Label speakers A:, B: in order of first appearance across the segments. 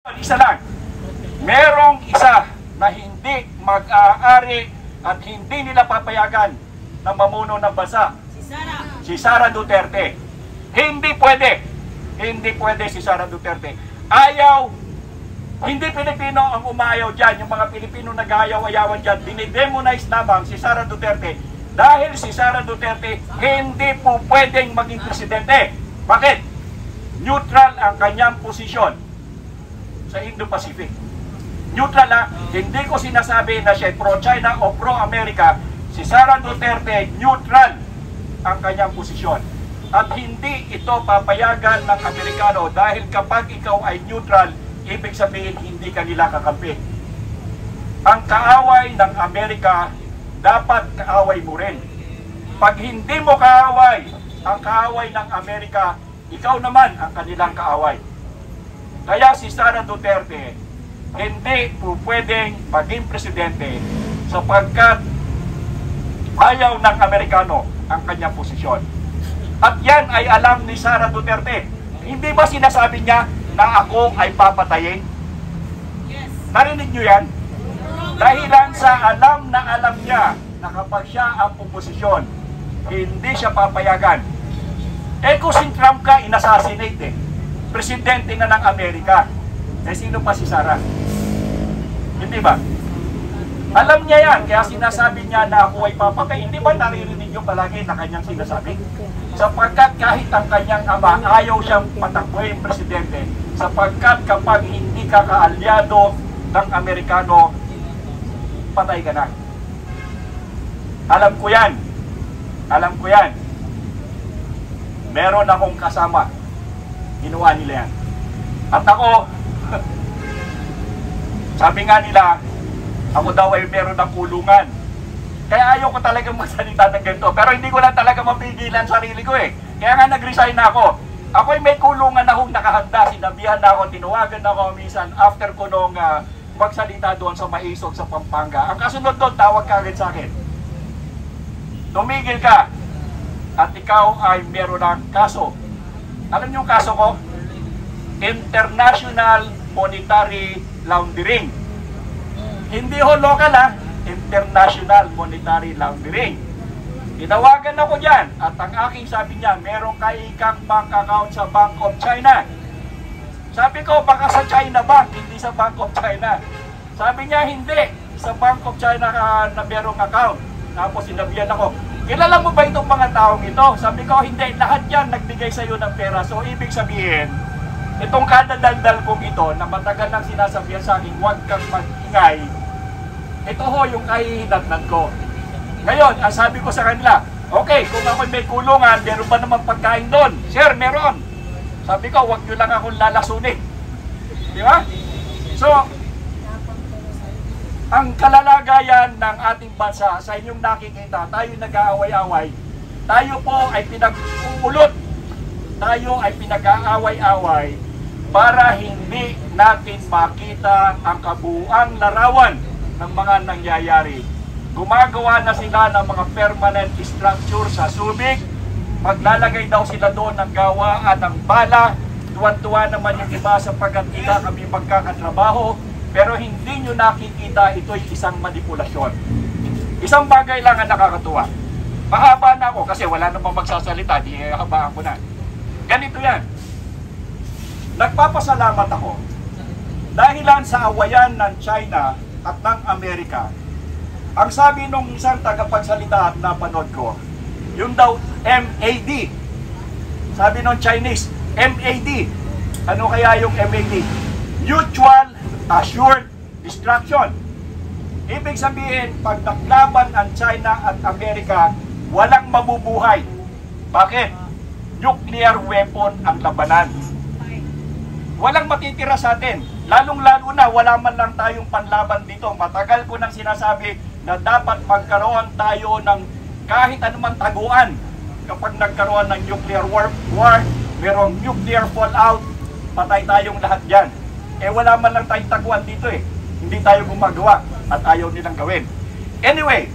A: Isa lang, merong isa na hindi mag-aari at hindi nila papayagan na mamuno ng bansa. Si Sara Duterte. Hindi pwede. Hindi pwede si Sara Duterte. Ayaw, hindi Pilipino ang umayaw dyan. Yung mga Pilipino nag-ayaw-ayawan dyan, dinidemonize lamang si Sara Duterte. Dahil si Sara Duterte hindi po pwedeng maging presidente. Bakit? Neutral ang kanyang posisyon sa Indo-Pacific. Neutral lang. Hindi ko sinasabi na siya pro-China o pro-America. Si Sara Duterte, neutral ang kanyang posisyon. At hindi ito papayagan ng Amerikano dahil kapag ikaw ay neutral, ibig sabihin hindi ka nila kakampi. Ang kaaway ng Amerika, dapat kaaway mo rin. Pag hindi mo kaaway ang kaaway ng Amerika, ikaw naman ang kanilang kaaway. Kaya si Sara Duterte hindi po pwedeng maging presidente sapagkat ayaw ng Amerikano ang kanyang posisyon. At yan ay alam ni Sara Duterte. Hindi ba sinasabi niya na ako ay papatayin? Yes. Narinig niyo yan? Dahilan sa alam niya na kapag siya ang oposisyon, hindi siya papayagan. Eh kung si Trump ka, inassassinate eh. Presidente na ng Amerika. Eh sino pa si Sara? Hindi ba? Alam niya yan, kaya sinasabi niya na ako ay papatay. Hindi ba naririnig niyo palagi na kanyang sinasabi? Sapagkat kahit ang kanyang ama, ayaw siyang patakboy presidente. Sapagkat kapag hindi ka kaalyado ng Amerikano, patay ka na. Alam ko yan. Alam ko yan. Meron akong kasama. Ginawa nila yan. At ako, sabi nga nila, ako daw ay meron ng kulungan. Kaya ayaw ko talagang magsalita ng ganito. Pero hindi ko lang talaga mapigilan sarili ko eh. Kaya nga nag-resign na ako. Ako ay may kulungan na akong nakahanda. Sinabihan na ako, tinawagan na ako minsan after ko nung magsalita doon sa Maisog sa Pampanga. Ang kasunod doon, tawag ka agad sa akin. Tumigil ka. At ikaw ay meron ng kaso. Alam niyo yung kaso ko? International Monetary Laundering. Hindi ho local ha, International Monetary Laundering. Tinawagan ako dyan at ang aking sabi niya, meron kang bank account sa Bank of China. Sabi ko, baka sa China Bank, hindi sa Bank of China. Sabi niya, hindi. Sa Bank of China ka na merong account. Tapos sinabihan ako, kilala mo ba itong mga taong ito? Sabi ko, hindi. Lahat yan nagbigay sa iyo ng pera. So, ibig sabihin, itong kadadaldal kong ito na matagal nang sinasabihan sa akin, huwag kang mag-ingay. Ito ho yung kahihinatnan ko. Ngayon, ang sabi ko sa kanila, okay, kung ako may kulungan, meron ba naman pagkain doon? Sir, meron. Sabi ko, huwag nyo lang akong lalasunin. Di ba? So, ang kalalagayan ng ating bansa, sa inyong nakikita, tayo nag-aaway-away, tayo po ay pinag-uulot, tayo ay pinag-aaway-away para hindi natin makita ang kabuuang larawan ng mga nangyayari. Gumagawa na sila ng mga permanent structure sa Subic, maglalagay daw sila doon ng gawaan ng bala, tuwan-tuwa naman yung iba sapagkat hindi kami magkakatrabaho, pero hindi nyo nakikita ito'y isang manipulasyon. Isang bagay lang ang nakakatuwa. Mahaba na ako kasi wala namang magsasalita, di habaan ko na. Ganito yan. Nagpapasalamat ako dahilan sa awayan ng China at ng Amerika. Ang sabi nung isang tagapagsalita at napanood ko, yung daw MAD. Sabi nung Chinese, MAD. Ano kaya yung MAD? Mutual Assured Destruction. Ibig sabihin, pag naglaban ang China at Amerika, walang mabubuhay. Bakit? Nuclear weapon ang labanan. Walang matitira sa atin. Lalong-lalo na, wala man lang tayong panlaban dito. Matagal ko nang sinasabi na dapat magkaroon tayo ng kahit anumang taguan. Kapag nagkaroon ng nuclear war, merong nuclear fallout, patay tayong lahat dyan. Eh wala man lang tayong taguan dito eh. Hindi tayo gumagawa at ayaw nilang gawin. Anyway,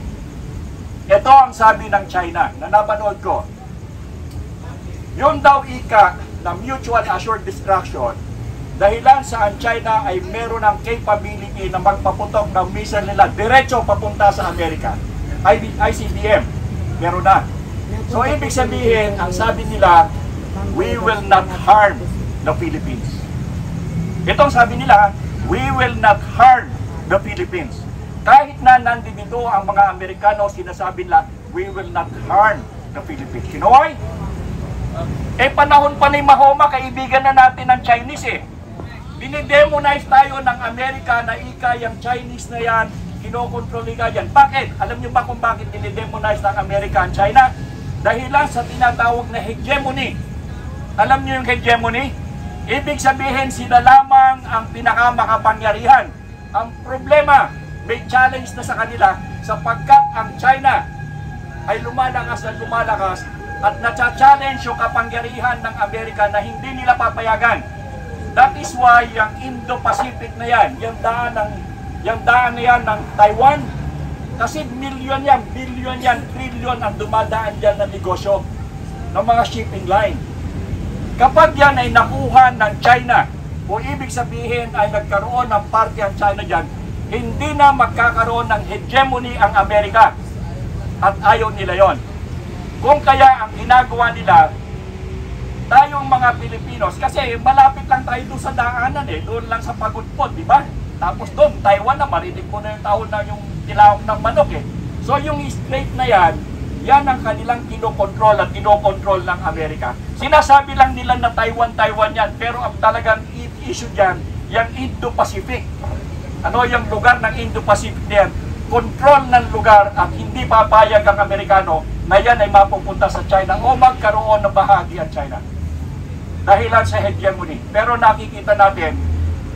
A: ito ang sabi ng China na napanood ko. Yung daw ika na mutual assured destruction, Dahilan sa ang China ay meron ng capability na magpaputok ng missile nila diretso papunta sa Amerika. ICBM, meron na. So ibig sabihin, ang sabi nila, we will not harm the Philippines. Itong sabi nila, we will not harm the Philippines. Kahit na nandito ang mga Amerikano, sinasabi nila, we will not harm the Philippines. You know why? Panahon pa ni Mahoma, kaibigan na natin ng Chinese eh. Dinidemonize tayo ng Amerika na yung Chinese na yan, kinokontrol ka yan. Bakit? Alam niyo ba kung bakit dinidemonize ng Amerika ang China? Dahil lang sa tinatawag na hegemony. Alam niyo yung hegemony? Ibig sabihin sila lamang ang pinakamakapangyarihan. Ang problema, may challenge na sa kanila sapagkat ang China ay lumalakas at nacha-challenge yung kapangyarihan ng Amerika na hindi nila papayagan. That is why yung Indo-Pacific na yan, yung daan na yan ng Taiwan, kasi billion yan, trillion ang dumadaan dyan ng negosyo ng mga shipping line. Kapag yan ay nakuha ng China, o ibig sabihin ay nagkaroon ng parte ang China dyan, hindi na magkakaroon ng hegemony ang Amerika. At ayaw nila yon. Kung kaya ang ginagawa nila, tayong mga Pilipinos, kasi malapit lang tayo doon sa daanan doon lang sa Pagudpod, di ba? Tapos doon, Taiwan na, marinig ko na yung taon na yung tilawak ng manok So yung strait na yan ang kanilang kinokontrol at kinokontrol ng Amerika. Sinasabi lang nila na Taiwan yan, pero ang talagang issue dyan, yung Indo-Pacific. Ano yung lugar ng Indo-Pacific na yan? Control ng lugar at hindi papayag ang Amerikano na yan ay mapupunta sa China o magkaroon ng bahagi ang China. Dahilan sa hegemony. Pero nakikita natin,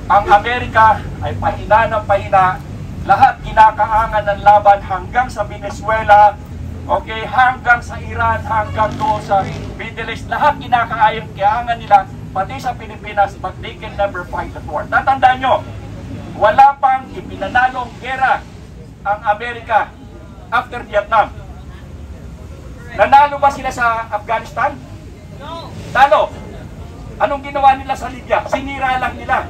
A: ang Amerika ay pahina ng pahina, lahat kinakaangan ng laban hanggang sa Venezuela, hanggang sa Iran, hanggang doon sa Middle East, lahat kinakaangan nila, pati sa Pilipinas, but they can never fight at war. Tatandaan nyo, wala pang ipinanalong gera ang Amerika after Vietnam. Nanalo ba sila sa Afghanistan? No. Talo. Anong ginawa nila sa Libya? Sinira lang nila.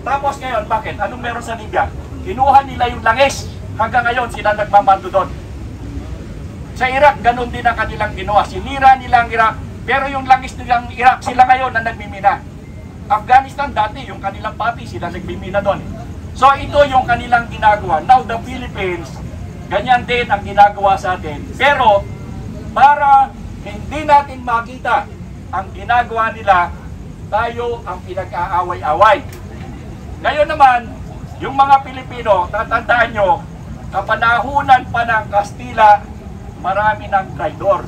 A: Tapos ngayon, bakit? Anong meron sa Libya? Kinuha nila yung langis. Hanggang ngayon, sila nagmamando doon. Sa Iraq, ganun din ang kanilang ginawa. Sinira nila ang Iraq. Pero yung langis nilang Iraq, sila ngayon na nagmimina. Afghanistan, dati, yung kanilang pati, sila nagmimina doon. So, ito yung kanilang ginagawa. Now, the Philippines, ganyan din ang ginagawa sa atin. Pero, para hindi natin makita ang ginagawa nila, tayo ang pinag-aaway-away. Ngayon naman, yung mga Pilipino, tatandaan nyo, kapanahunan pa ng Kastila, marami ng traidor.